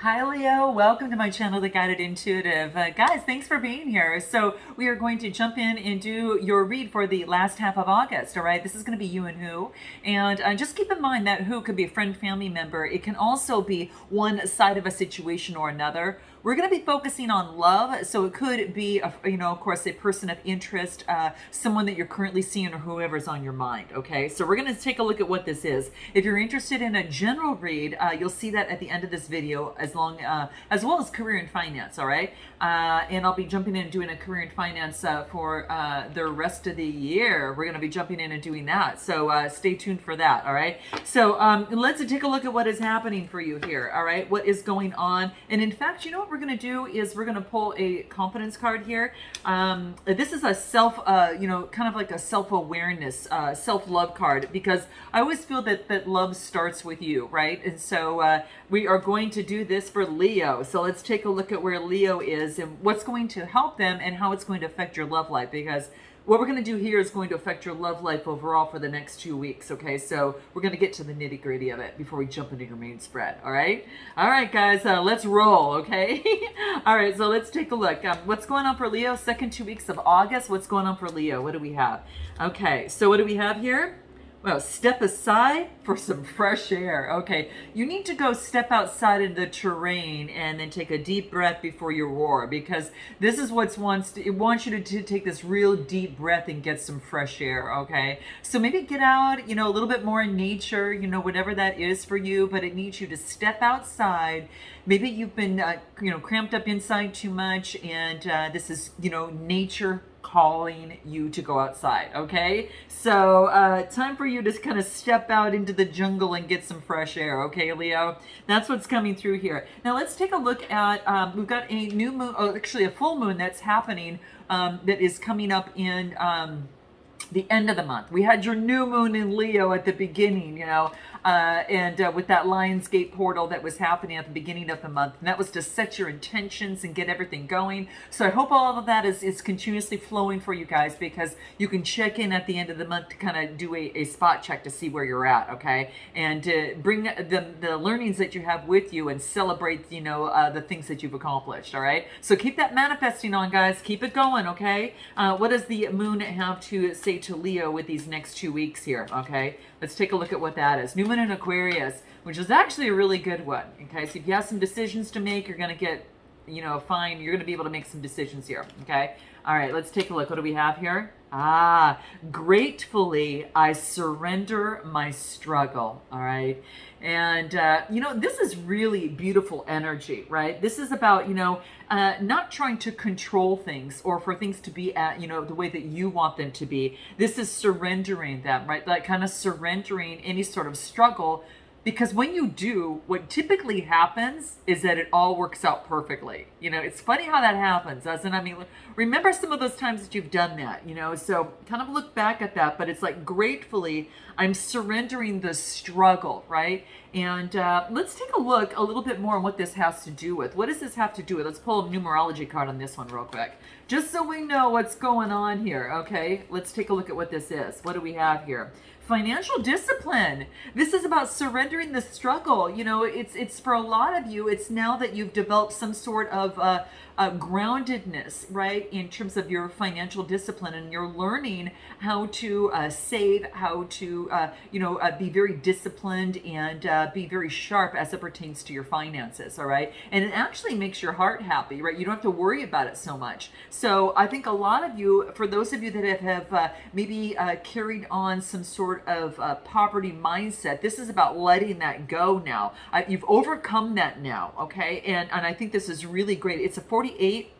Hi Leo, welcome to my channel, The Guided Intuitive. Guys, thanks for being here. So we are going to jump in and do your read for the last half of August, all right? This is going to be you and who. And just keep in mind that who could be a friend, family member. It can also be one side of a situation or another. We're going to be focusing on love, so it could be, of course, a person of interest, someone that you're currently seeing, or whoever's on your mind. Okay, so we're going to take a look at what this is. If you're interested in a general read, you'll see that at the end of this video, as well as career and finance. All right, and I'll be jumping in and doing a career and finance for the rest of the year. We're going to be jumping in and doing that, so stay tuned for that. All right, so let's take a look at what is happening for you here. All right, what is going on, and in fact, you know what we're going to do is we're going to pull a confidence card here. This is a kind of like a self-awareness, self-love card, because I always feel that love starts with you, right? And so we are going to do this for Leo. So let's take a look at where Leo is and what's going to help them and how it's going to affect your love life, because what we're going to do here is going to affect your love life overall for the next 2 weeks. Okay, so we're going to get to the nitty gritty of it before we jump into your main spread. All right, guys, let's roll. Okay, all right, so let's take a look. What's going on for Leo? Second 2 weeks of August. What's going on for Leo? What do we have? Okay, so what do we have here? Well, step aside for some fresh air. Okay, you need to go step outside in the terrain and then take a deep breath before you roar, because this is it wants you to take this real deep breath and get some fresh air. Okay, so maybe get out, a little bit more in nature, whatever that is for you, but it needs you to step outside. Maybe you've been, cramped up inside too much, and this is, nature calling you to go outside. Okay, so time for you to kind of step out into the jungle and get some fresh air. Okay, Leo, that's what's coming through here. Now let's take a look at we've got a new moon, actually a full moon that's happening, that is coming up in the end of the month. We had your new moon in Leo at the beginning, and with that Lionsgate portal that was happening at the beginning of the month. And that was to set your intentions and get everything going. So I hope all of that is continuously flowing for you guys, because you can check in at the end of the month to kind of do a spot check to see where you're at, okay? And bring the learnings that you have with you and celebrate, the things that you've accomplished, all right? So keep that manifesting on, guys. Keep it going, okay? What does the moon have to say to Leo with these next 2 weeks here? Okay, let's take a look at what that is. New moon in Aquarius, which is actually a really good one. Okay, so if you have some decisions to make, you're going to get, fine. You're going to be able to make some decisions here. Okay, all right, let's take a look. What do we have here? Gratefully, I surrender my struggle. All right. And, this is really beautiful energy, right? This is about, not trying to control things or for things to be at, the way that you want them to be. This is surrendering them, right? Like kind of surrendering any sort of struggle. Because when you do, what typically happens is that it all works out perfectly. It's funny how that happens, doesn't it? I mean, remember some of those times that you've done that, so kind of look back at that. But it's like, gratefully, I'm surrendering the struggle, right? And let's take a look a little bit more on what this has to do with. What does this have to do with? Let's pull a numerology card on this one real quick, just so we know what's going on here, okay? Let's take a look at what this is. What do we have here? Financial discipline. This is about surrendering the struggle. It's for a lot of you, it's now that you've developed some sort of groundedness, right, in terms of your financial discipline, and you're learning how to save, how to, be very disciplined and be very sharp as it pertains to your finances, all right? And it actually makes your heart happy, right? You don't have to worry about it so much. So I think a lot of you, for those of you that have maybe carried on some sort of poverty mindset, this is about letting that go now. You've overcome that now, okay? And I think this is really great. It's a 48.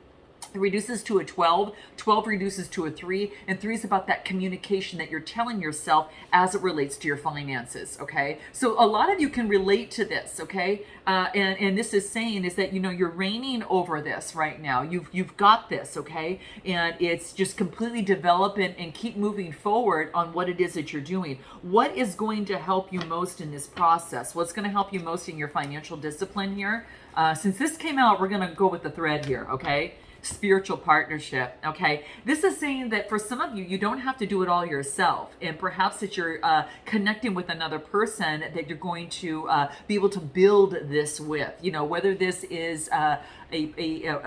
It reduces to a 12. 12 reduces to a 3. And 3 is about that communication that you're telling yourself as it relates to your finances, okay? So a lot of you can relate to this, okay? And this is saying is that, you're reigning over this right now. You've got this, okay? And it's just completely develop and keep moving forward on what it is that you're doing. What is going to help you most in this process? What's going to help you most in your financial discipline here? Since this came out, we're going to go with the thread here, okay? spiritual partnership. Okay, this is saying that for some of you, you don't have to do it all yourself, and perhaps that you're connecting with another person that you're going to be able to build this with. You know, whether this is a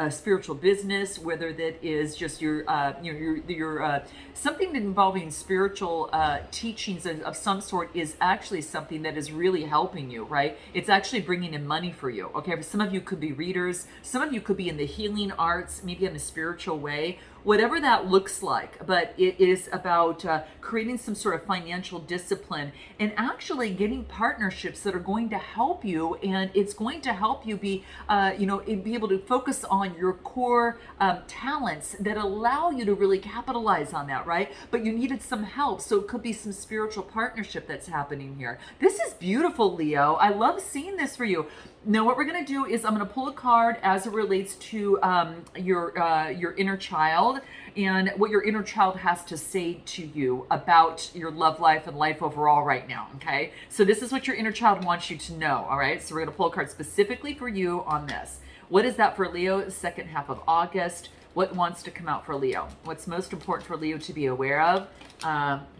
spiritual business, whether that is just your something involving spiritual teachings of some sort is actually something that is really helping you, right? It's actually bringing in money for you. Okay, for some of you could be readers, some of you could be in the healing arts, maybe in a spiritual way, whatever that looks like. But it is about creating some sort of financial discipline and actually getting partnerships that are going to help you, and it's going to help you be be able to focus on your core talents that allow you to really capitalize on that, right? But you needed some help, so it could be some spiritual partnership that's happening here. This is beautiful, Leo. I love seeing this for you. Now, what we're going to do is I'm going to pull a card as it relates to your inner child and what your inner child has to say to you about your love life and life overall right now, okay? So this is what your inner child wants you to know, all right? So we're going to pull a card specifically for you on this. What is that for Leo, second half of August? What wants to come out for Leo? What's most important for Leo to be aware of?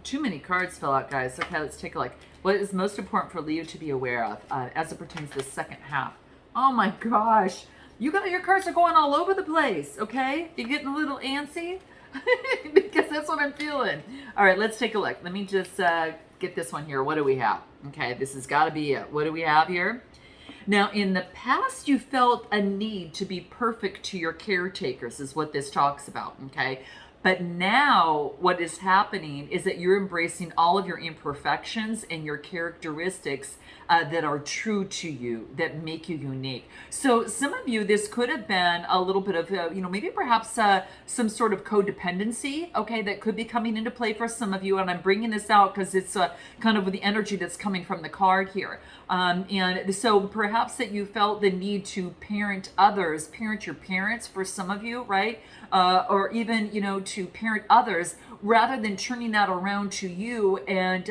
Too many cards fell out, guys. Okay, let's take a look. What is most important for Leo to be aware of as it pertains to the second half? Oh my gosh. Your cards are going all over the place, okay? You're getting a little antsy? Because that's what I'm feeling. All right, let's take a look. Let me just get this one here. What do we have? Okay, this has got to be it. What do we have here? Now, in the past, you felt a need to be perfect to your caretakers, is what this talks about, okay? But now what is happening is that you're embracing all of your imperfections and your characteristics that are true to you, that make you unique. So some of you, this could have been a little bit of, maybe perhaps some sort of codependency, okay, that could be coming into play for some of you. And I'm bringing this out because it's kind of the energy that's coming from the card here. And so perhaps that you felt the need to parent others, parent your parents for some of you, right? Or even, to parent others rather than turning that around to you. And,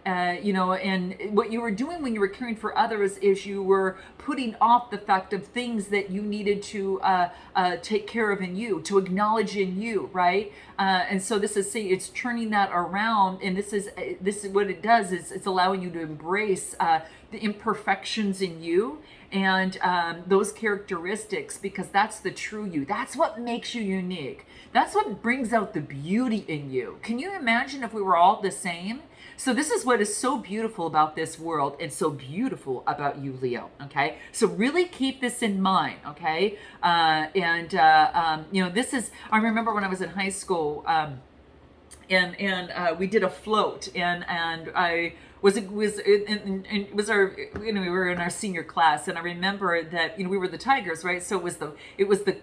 and what you were doing when you were caring for others is you were putting off the fact of things that you needed to take care of in you, to acknowledge in you, right? And so this is saying it's turning that around. And this is what it does is it's allowing you to embrace the imperfections in you and those characteristics, because that's the true you. That's what makes you unique. That's what brings out the beauty in you. Can you imagine if we were all the same? So this is what is so beautiful about this world and so beautiful about you, Leo, okay? So really keep this in mind, okay? This is, I remember when I was in high school, and we did a float, and I was our, we were in our senior class, and I remember that we were the Tigers, right? So it was the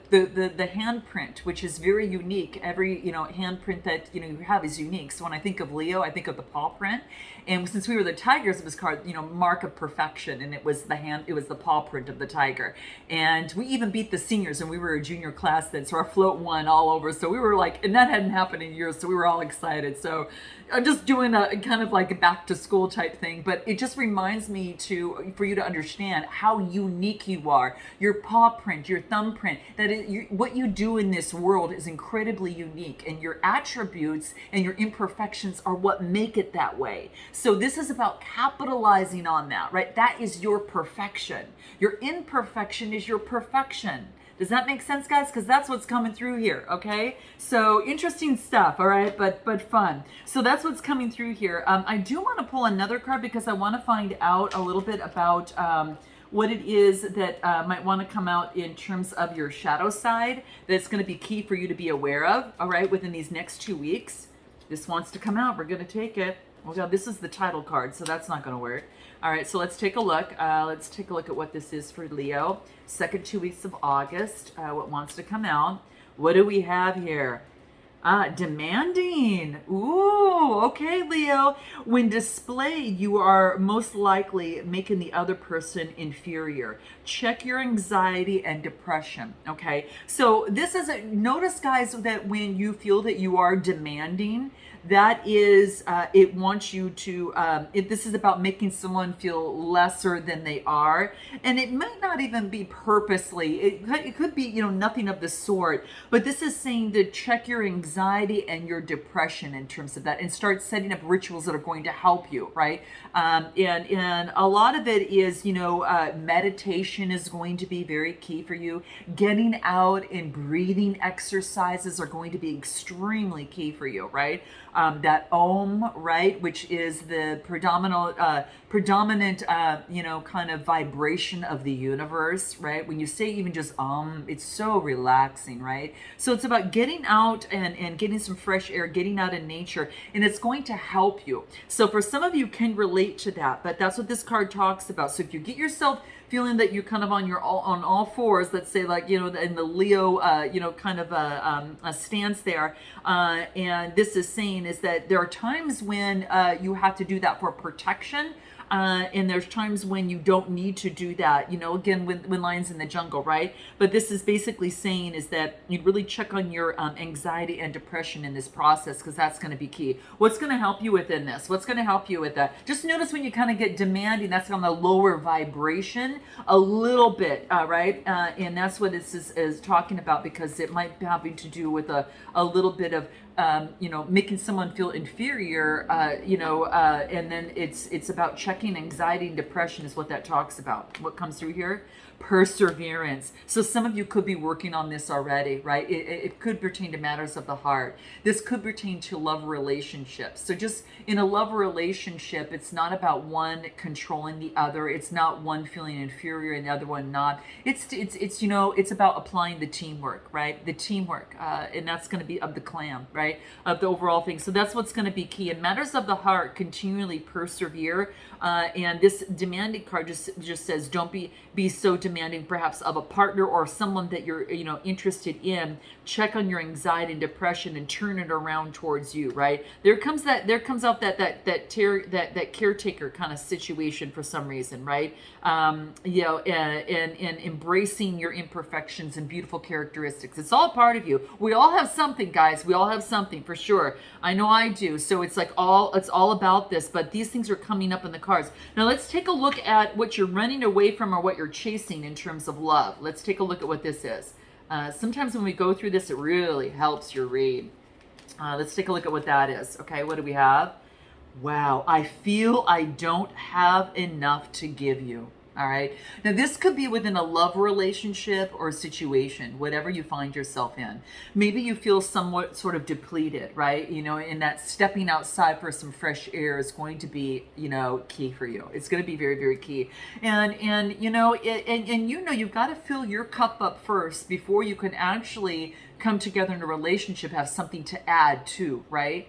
handprint, which is very unique. Every handprint that you have is unique. So when I think of Leo, I think of the paw print, and since we were the Tigers, it was called mark of perfection, and it was the paw print of the tiger. And we even beat the seniors, and we were a junior class then, so our float won all over. So we were like, and that hadn't happened in years, so we were all excited. So I'm just doing a kind of like a back to school type thing, but it just reminds me for you to understand how unique you are. Your paw print, your thumbprint, what you do in this world is incredibly unique, and your attributes and your imperfections are what make it that way. So this is about capitalizing on that, right? That is your perfection. Your imperfection is your perfection. Does that make sense, guys? Because that's what's coming through here, okay? So interesting stuff, all right, but fun. So that's what's coming through here. I do want to pull another card because I want to find out a little bit about what it is that might want to come out in terms of your shadow side that's going to be key for you to be aware of, all right, within these next 2 weeks. This wants to come out. We're going to take it. Well, this is the title card, so that's not going to work. All right, so let's take a look. Let's take a look at what this is for Leo. Second 2 weeks of August, what wants to come out. What do we have here? Demanding. Ooh, okay, Leo. When displayed, you are most likely making the other person inferior. Check your anxiety and depression, okay? So this is notice, guys, that when you feel that you are demanding, that is, it wants you to, this is about making someone feel lesser than they are. And it might not even be purposely, it could be, nothing of the sort, but this is saying to check your anxiety and your depression in terms of that and start setting up rituals that are going to help you, right? And a lot of it is, meditation is going to be very key for you. Getting out and breathing exercises are going to be extremely key for you, right? That Om, right, which is the predominant, kind of vibration of the universe, right? When you say even just it's so relaxing, right? So it's about getting out and getting some fresh air, getting out in nature, and it's going to help you. So for some of you can relate to that, but that's what this card talks about. So if you get yourself feeling that you're kind of on all fours, let's say, like, in the Leo, kind of a stance there, and this is saying is that there are times when you have to do that for protection. And there's times when you don't need to do that, again, when lions in the jungle, right? But this is basically saying is that you really check on your anxiety and depression in this process, because that's going to be key. What's going to help you within this? What's going to help you with that? Just notice when you kind of get demanding, that's on the lower vibration a little bit, right? And that's what this is talking about, because it might be having to do with a little bit of making someone feel inferior, and then it's about checking anxiety and depression is what that talks about. What comes through here? Perseverance. So some of you could be working on this already, right? It could pertain to matters of the heart. This could pertain to love relationships. So just in a love relationship, it's not about one controlling the other. It's not one feeling inferior and the other one not. It's about applying the teamwork, right? The teamwork, and that's going to be of the clan, right? Of the overall thing. So that's what's going to be key. In matters of the heart, continually persevere. And this demanding card just says, don't be so demanding, perhaps of a partner or someone that you're interested in. Check on your anxiety and depression and turn it around towards you, right? There comes out that caretaker kind of situation for some reason, right? And embracing your imperfections and beautiful characteristics. It's all part of you. We all have something, guys. We all have something for sure. I know I do. So it's like it's all about this, but these things are coming up in the cards. Now let's take a look at what you're running away from or what you're chasing in terms of love. Let's take a look at what this is. Sometimes when we go through this, it really helps your read. Let's take a look at what that is. Okay, what do we have? Wow, I feel I don't have enough to give you. All right. Now, this could be within a love relationship or situation, whatever you find yourself in. Maybe you feel somewhat sort of depleted, right? And that stepping outside for some fresh air is going to be, key for you. It's going to be very, very key. And you've got to fill your cup up first before you can actually come together in a relationship, have something to add to, right?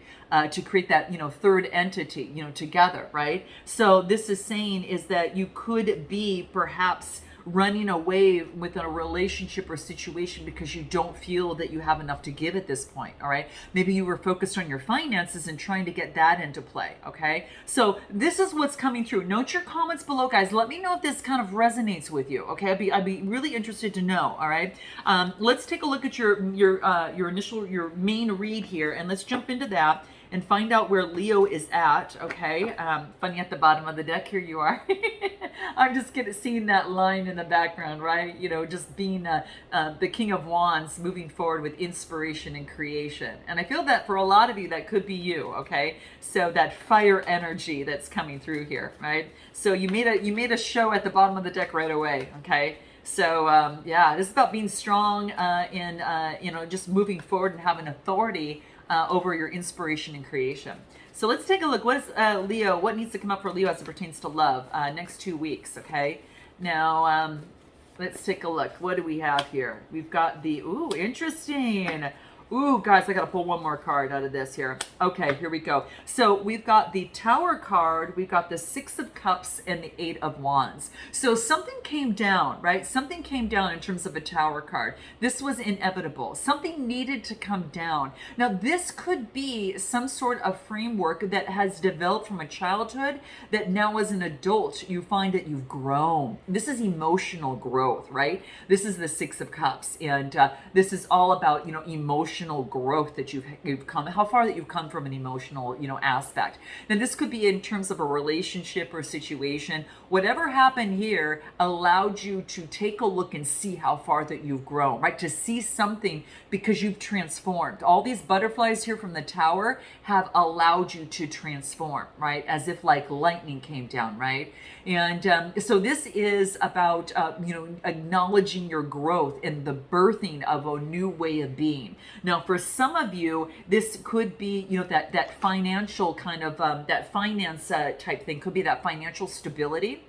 To create that, third entity, together, right? So this is saying is that you could be perhaps running away within a relationship or situation because you don't feel that you have enough to give at this point, all right? Maybe you were focused on your finances and trying to get that into play, okay? So this is what's coming through. Note your comments below, guys. Let me know if this kind of resonates with you, okay? I'd be really interested to know, all right? Let's take a look at your main read here, and let's jump into that and find out where Leo is at, okay? Funny, at the bottom of the deck, here you are. I'm just seeing that line in the background, right? Just being the King of Wands, moving forward with inspiration and creation. And I feel that for a lot of you, that could be you, okay? So that fire energy that's coming through here, right? So you made a show at the bottom of the deck right away, okay? So this is about being strong and just moving forward and having authority over your inspiration and creation. So let's take a look. What is Leo? What needs to come up for Leo as it pertains to love next 2 weeks? Okay. Now let's take a look. What do we have here? We've got the interesting. Ooh, guys, I got to pull one more card out of this here. Okay, here we go. So we've got the Tower card, we've got the Six of Cups, and the Eight of Wands. So something came down, right? Something came down in terms of a Tower card. This was inevitable. Something needed to come down. Now, this could be some sort of framework that has developed from a childhood that now as an adult, you find that you've grown. This is emotional growth, right? This is the Six of Cups, and this is all about, emotion emotional growth that you've come, how far that you've come from an emotional, aspect. Now this could be in terms of a relationship or situation. Whatever happened here allowed you to take a look and see how far that you've grown, right? To see something because you've transformed. All these butterflies here from the tower have allowed you to transform, right? As if like lightning came down, right? And so this is about, acknowledging your growth and the birthing of a new way of being. Now, for some of you, this could be, that financial kind of, that finance type thing, could be that financial stability.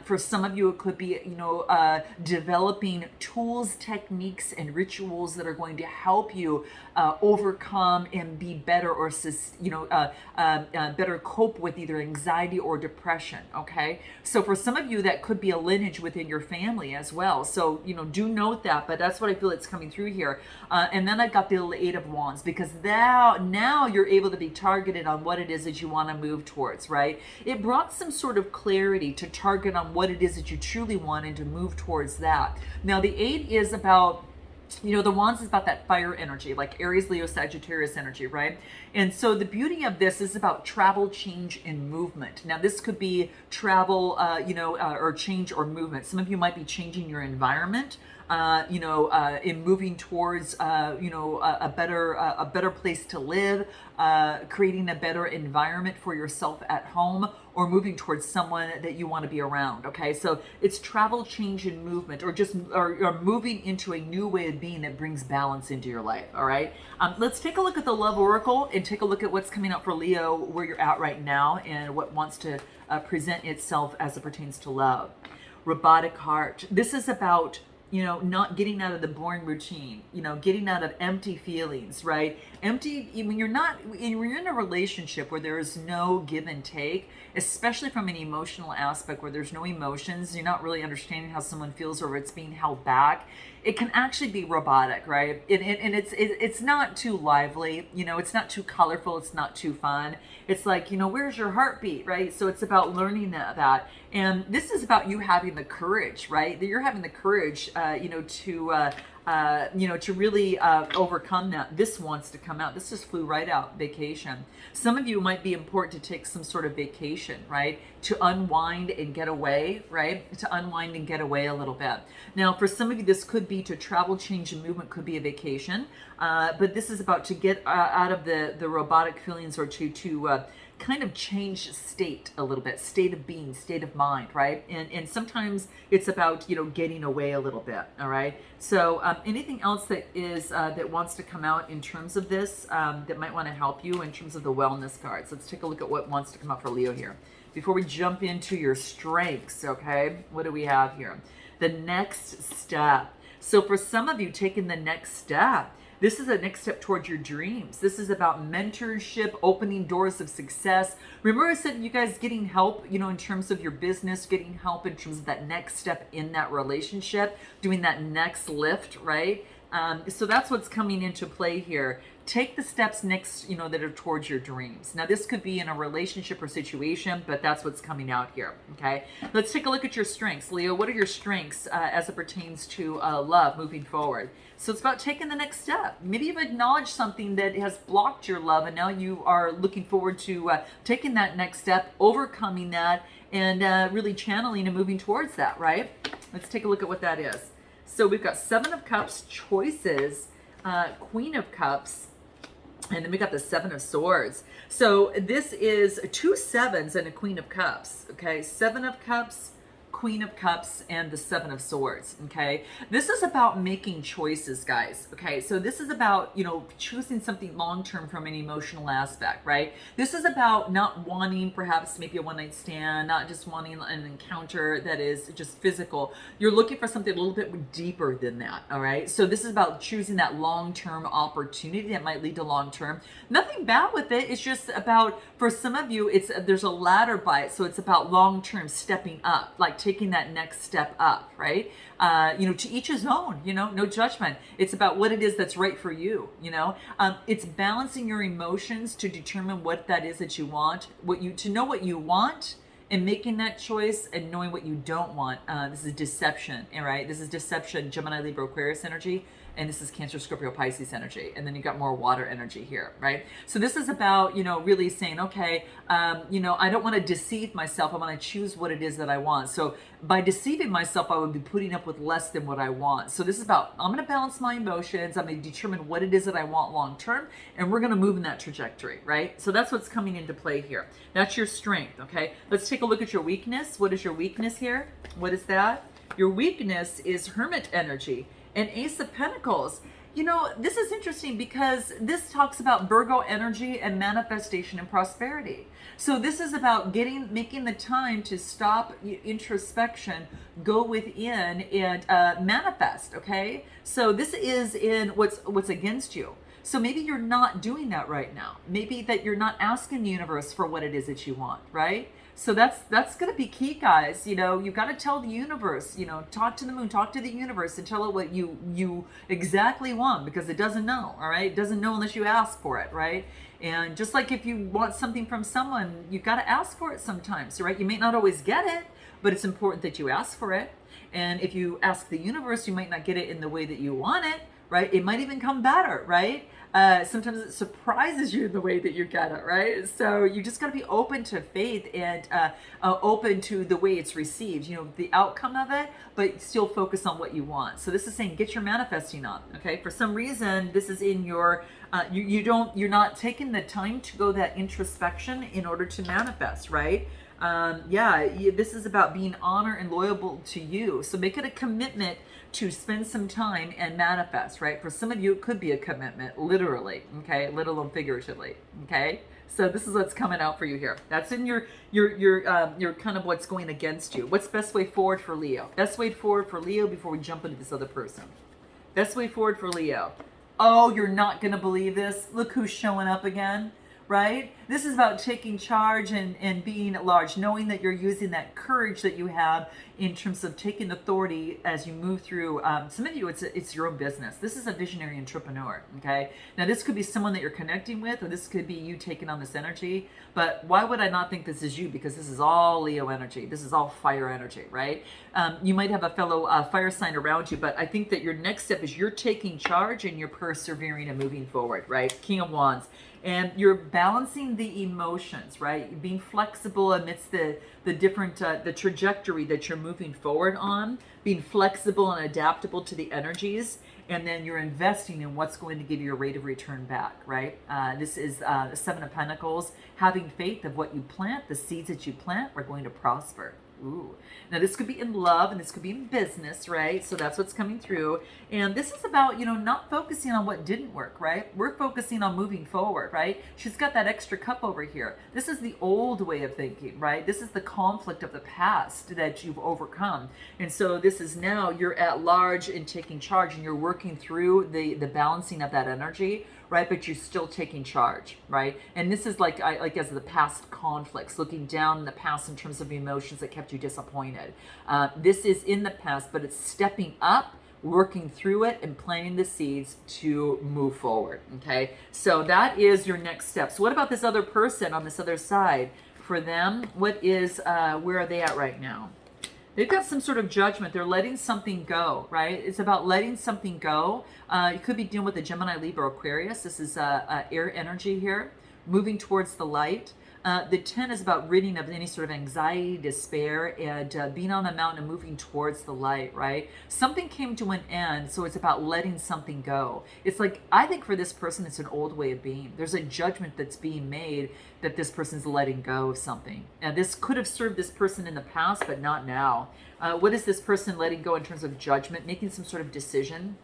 For some of you, it could be, developing tools, techniques, and rituals that are going to help you overcome and be better, or better cope with either anxiety or depression. Okay, so for some of you, that could be a lineage within your family as well. So do note that. But that's what I feel it's coming through here. And then I've got the Eight of Wands, because now you're able to be targeted on what it is that you want to move towards. Right? It brought some sort of clarity to target on what it is that you truly want and to move towards that. Now the Eight is about, the Wands is about that fire energy, like Aries, Leo, Sagittarius energy, right? And so the beauty of this is about travel, change, and movement. Now this could be travel, or change or movement. Some of you might be changing your environment, in moving towards, a better place to live, creating a better environment for yourself at home, or moving towards someone that you want to be around. Okay, so it's travel, change, and movement, or moving into a new way of being that brings balance into your life. All right, let's take a look at the Love Oracle and take a look at what's coming up for Leo, where you're at right now, and what wants to present itself as it pertains to love. Robotic heart. This is about not getting out of the boring routine, getting out of empty feelings, right? Empty, when you're in a relationship where there is no give and take, especially from an emotional aspect where there's no emotions, you're not really understanding how someone feels, or it's being held back. It can actually be robotic, right? And it's not too lively, it's not too colorful, it's not too fun. It's like, where's your heartbeat, right? So it's about learning that. And this is about you having the courage, right? That you're having the courage, to really overcome that. This wants to come out. This just flew right out. Vacation. Some of you might be important to take some sort of vacation, right? To unwind and get away, right? To unwind and get away a little bit. Now, for some of you, this could be to travel, change, and movement. Could be a vacation, but this is about to get out of the robotic feelings, or to kind of change state a little bit, state of being, state of mind, right? And sometimes it's about, getting away a little bit. All right. So anything else that is that wants to come out in terms of this, that might want to help you in terms of the wellness cards? Let's take a look at what wants to come out for Leo here before we jump into your strengths. Okay, what do we have here? The next step. So for some of you, taking the next step, this is a next step towards your dreams. This is about mentorship, opening doors of success. Remember I said you guys getting help, in terms of your business, getting help in terms of that next step in that relationship, doing that next lift, right? So that's what's coming into play here. Take the steps next, that are towards your dreams. Now, this could be in a relationship or situation, but that's what's coming out here, okay? Let's take a look at your strengths. Leo, what are your strengths as it pertains to love moving forward? So it's about taking the next step. Maybe you've acknowledged something that has blocked your love, and now you are looking forward to taking that next step, overcoming that, and really channeling and moving towards that, right? Let's take a look at what that is. So we've got Seven of Cups, choices, Queen of Cups, and then we got the Seven of Swords. So this is two sevens and a Queen of Cups. Okay, Seven of Cups, Queen of Cups, and the Seven of Swords. Okay, this is about making choices, guys. Okay, so this is about, choosing something long-term from an emotional aspect, right? This is about not wanting perhaps maybe a one-night stand, not just wanting an encounter that is just physical. You're looking for something a little bit deeper than that. All right, so this is about choosing that long-term opportunity that might lead to long-term. Nothing bad with it. It's just about, for some of you, there's a ladder by it, so it's about long-term stepping up, like taking that next step up, right? To each his own, no judgment. It's about what it is that's right for you, it's balancing your emotions to determine what that is that you want, to know what you want and making that choice and knowing what you don't want. This is deception, right? This is deception, Gemini, Libra, Aquarius energy. And this is Cancer, Scorpio, Pisces energy. And then you got more water energy here, right? So this is about, really saying, okay, I don't want to deceive myself. I want to choose what it is that I want. So by deceiving myself, I would be putting up with less than what I want. So this is about, I'm going to balance my emotions. I'm going to determine what it is that I want long term. And we're going to move in that trajectory, right? So that's what's coming into play here. That's your strength, okay? Let's take a look at your weakness. What is your weakness here? What is that? Your weakness is Hermit energy. And Ace of Pentacles. This is interesting because this talks about Virgo energy and manifestation and prosperity. So this is about making the time to stop introspection, go within and manifest, okay? So this is in what's against you. So maybe you're not doing that right now. Maybe that you're not asking the universe for what it is that you want, right? So that's going to be key, guys. You've got to tell the universe, talk to the moon, talk to the universe and tell it what you exactly want, because it doesn't know, all right? It doesn't know unless you ask for it, right? And just like if you want something from someone, you've got to ask for it sometimes, right? You may not always get it, but it's important that you ask for it. And if you ask the universe, you might not get it in the way that you want it, right? It might even come better, right? Sometimes it surprises you in the way that you get it, right? So you just got to be open to faith and open to the way it's received, the outcome of it, but still focus on what you want. So this is saying get your manifesting on, okay? For some reason, this is in your, you're not taking the time to go that introspection in order to manifest, right? This is about being honor and loyal to you. So make it a commitment to spend some time and manifest, right? For some of you, it could be a commitment, literally, okay, literal and figuratively, okay? So this is what's coming out for you here. That's in your kind of what's going against you. What's best way forward for Leo? Best way forward for Leo before we jump into this other person. Best way forward for Leo. Oh, you're not gonna believe this. Look who's showing up again. Right? This is about taking charge and being at large, knowing that you're using that courage that you have in terms of taking authority as you move through. Some of you, it's your own business. This is a visionary entrepreneur, okay? Now, this could be someone that you're connecting with, or this could be you taking on this energy. But why would I not think this is you? Because this is all Leo energy. This is all fire energy, right? You might have a fellow fire sign around you, but I think that your next step is you're taking charge and you're persevering and moving forward, right? King of Wands. And you're balancing the emotions, right? Being flexible amidst the different, the trajectory that you're moving forward on, being flexible and adaptable to the energies, and then you're investing in what's going to give you a rate of return back, right? This is the Seven of Pentacles, having faith of what you plant, the seeds that you plant are going to prosper. Ooh. Now this could be in love and this could be in business, right? So that's what's coming through. And this is about, not focusing on what didn't work, right? We're focusing on moving forward, right? She's got that extra cup over here. This is the old way of thinking, right? This is the conflict of the past that you've overcome. And so this is now you're at large and taking charge and you're working through the balancing of that energy, right? But you're still taking charge, right? And this is like as the past conflicts, looking down in the past in terms of emotions that kept you disappointed. This is in the past, but it's stepping up, working through it, and planting the seeds to move forward, okay? So that is your next step. So what about this other person on this other side? For them, what is, where are they at right now? They've got some sort of judgment. They're letting something go, right? It's about letting something go. You could be dealing with a Gemini, Libra, Aquarius. This is air energy here, moving towards the light. The 10 is about ridding of any sort of anxiety, despair, and being on the mountain and moving towards the light, right? Something came to an end, so it's about letting something go. It's like, I think for this person, it's an old way of being. There's a judgment that's being made that this person's letting go of something. And this could have served this person in the past, but not now. What is this person letting go in terms of judgment, making some sort of decision?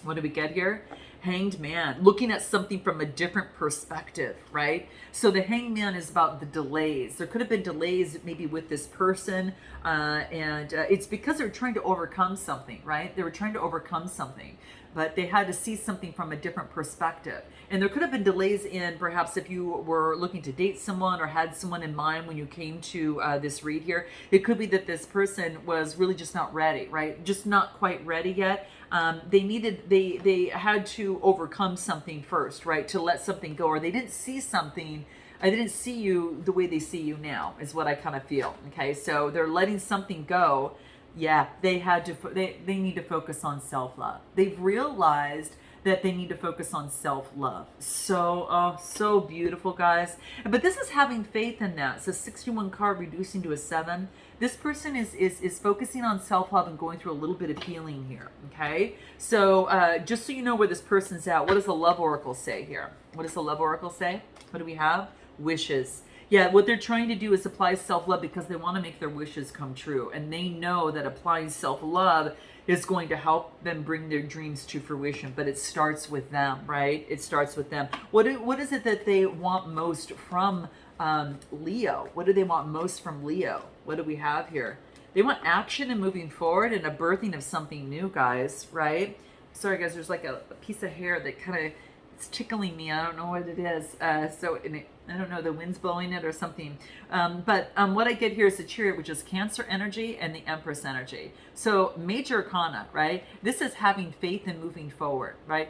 What do we get here? Hanged Man, looking at something from a different perspective, right? So the Hanged Man is about the delays. There could have been delays maybe with this person, and it's because they're trying to overcome something, right? They were trying to overcome something, but they had to see something from a different perspective. And there could have been delays in perhaps if you were looking to date someone or had someone in mind when you came to this read here. It could be that this person was really just not ready, right? Just not quite ready yet. They had to overcome something first, right? To let something go, or they didn't see something I didn't see you the way they see you now, is what I kind of feel. Okay, so they're letting something go. Yeah, they had to. They need to focus on self-love. They've realized that they need to focus on self-love. So, so beautiful, guys. But this is having faith in that. So 61 card reducing to a 7. This person is focusing on self-love and going through a little bit of healing here, okay? So just so you know where this person's at, what does the Love Oracle say here? What does the Love Oracle say? What do we have? Wishes. Yeah, what they're trying to do is apply self-love because they want to make their wishes come true. And they know that applying self-love is going to help them bring their dreams to fruition. But it starts with them, right? It starts with them. What is it that they want most from Leo? What do they want most from Leo? What do we have here? They want action and moving forward and a birthing of something new, guys, right? Sorry, guys, there's like a piece of hair that kind of, it's tickling me. I don't know what it is. I don't know, the wind's blowing it or something. But what I get here is the Chariot, which is Cancer energy and the Empress energy. So major arcana, right? This is having faith and moving forward, right?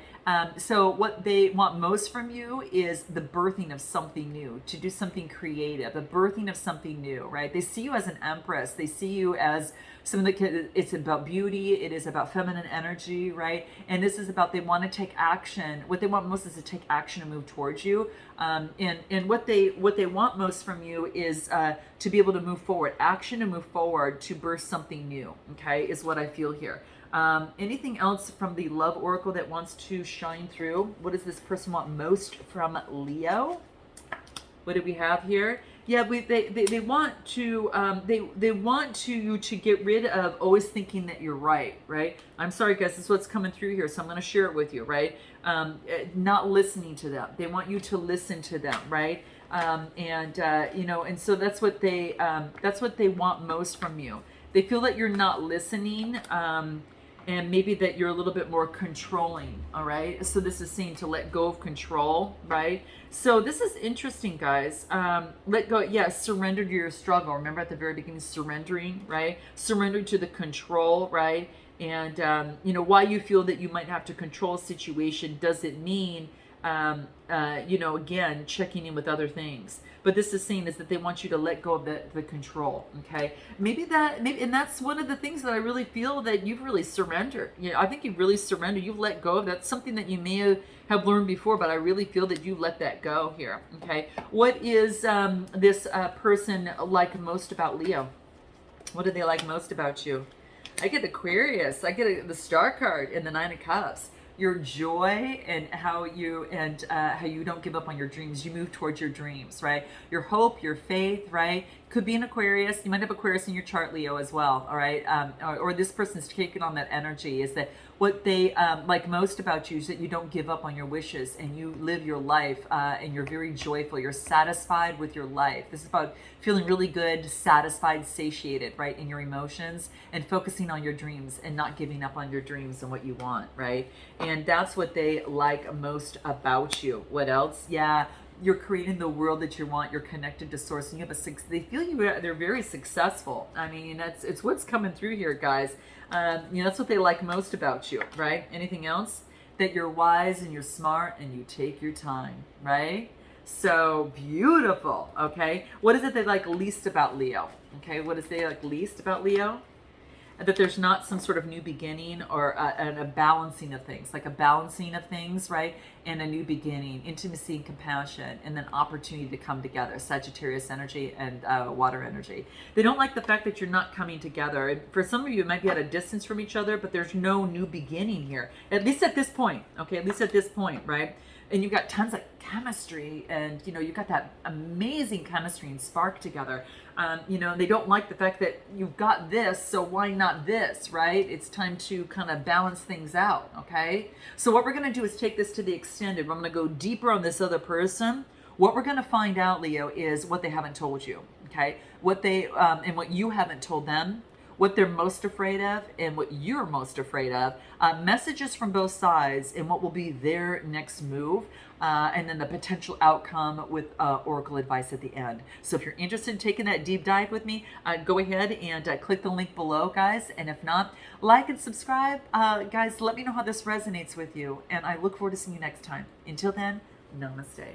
So what they want most from you is the birthing of something new, to do something creative, the birthing of something new, right? They see you as an Empress. They see you as someone that it's about beauty. It is about feminine energy, right? And this is about, they want to take action. What they want most is to take action and move towards you. And what they want most from you is to be able to move forward, action to move forward, to birth something new, okay, is what I feel here. Anything else from the Love Oracle that wants to shine through? What does this person want most from Leo? What do we have here? Yeah, they want to they want you to get rid of always thinking that you're right, right? I'm sorry, guys, this is what's coming through here, so I'm going to share it with you, right? Not listening to them. They want you to listen to them, right? You know, and so that's what they want most from you. They feel that you're not listening. And maybe that you're a little bit more controlling, all right? So this is saying to let go of control, right? So this is interesting, guys. Let go, yes, surrender to your struggle. Remember at the very beginning, surrendering, right? Surrender to the control, right? And, you know, why you feel that you might have to control a situation doesn't mean, you know, again, checking in with other things. But this is saying is that they want you to let go of the control, okay? Maybe and that's one of the things that I really feel that you've really surrendered. You know, I think you've really surrendered. You've let go of that's something that you may have learned before, but I really feel that you let that go here, okay? What is this person like most about Leo? What do they like most about you? I get Aquarius. I get the Star card and the Nine of Cups. Your joy and how you don't give up on your dreams. You move towards your dreams, right? Your hope, your faith, right? Could be an Aquarius. You might have Aquarius in your chart, Leo, as well, all right? Or this person's taking on that energy. Is that what they like most about you is that you don't give up on your wishes and you live your life and you're very joyful. You're satisfied with your life. This is about feeling really good, satisfied, satiated, right, in your emotions and focusing on your dreams and not giving up on your dreams and what you want, right? And that's what they like most about you. What else? Yeah, you're creating the world that you want. You're connected to source, and you have they feel they're very successful. I mean, it's what's coming through here, guys. You know, that's what they like most about you, right? Anything else? That you're wise and you're smart and you take your time, right? So beautiful. Okay, what is it they like least about Leo? Okay, what is they like least about Leo? That there's not some sort of new beginning or a balancing of things, like a balancing of things, right? And a new beginning, intimacy and compassion, and then opportunity to come together, Sagittarius energy and water energy. They don't like the fact that you're not coming together. For some of you, it might be at a distance from each other, but there's no new beginning here, at least at this point, okay? At least at this point, right? And you've got tons of chemistry and, you know, you've got that amazing chemistry and spark together. You know, they don't like the fact that you've got this, so why not this, right? It's time to kind of balance things out, okay? So what we're going to do is take this to the extended. I'm going to go deeper on this other person. What we're going to find out, Leo, is what they haven't told you, okay? What they, and what you haven't told them, what they're most afraid of and what you're most afraid of, messages from both sides and what will be their next move, and then the potential outcome with oracle advice at the end. So if you're interested in taking that deep dive with me, go ahead and click the link below, guys. And if not, like and subscribe. Guys, let me know how this resonates with you. And I look forward to seeing you next time. Until then, namaste.